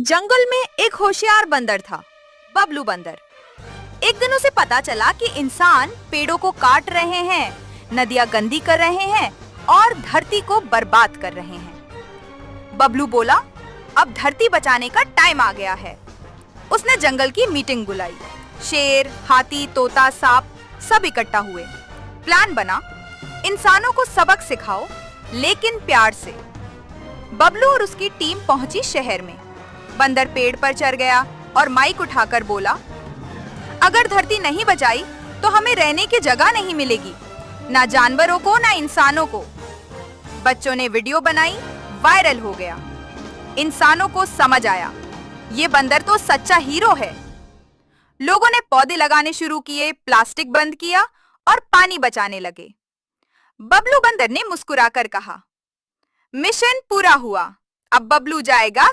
जंगल में एक होशियार बंदर था, बबलू बंदर। एक दिन उसे पता चला कि इंसान पेड़ों को काट रहे हैं, नदियां गंदी कर रहे हैं और धरती को बर्बाद कर रहे हैं। बबलू बोला, अब धरती बचाने का टाइम आ गया है। उसने जंगल की मीटिंग बुलाई। शेर, हाथी, तोता, सांप सब इकट्ठा हुए। प्लान बना, इंसानों को सबक सिखाओ, लेकिन प्यार से। बबलू और उसकी टीम पहुंची शहर में। बंदर पेड़ पर चढ़ गया और माइक उठाकर बोला, अगर धरती नहीं बचाई तो हमें रहने की जगह नहीं मिलेगी, ना जानवरों को ना इंसानों को। बच्चों ने वीडियो बनाई, वायरल हो गया। इंसानों को समझ आया, ये बंदर तो सच्चा हीरो है। लोगों ने पौधे लगाने शुरू किए, प्लास्टिक बंद किया और पानी बचाने लगे। बबलू बंदर ने मुस्कुराकर कहा, मिशन पूरा हुआ, अब बबलू जाएगा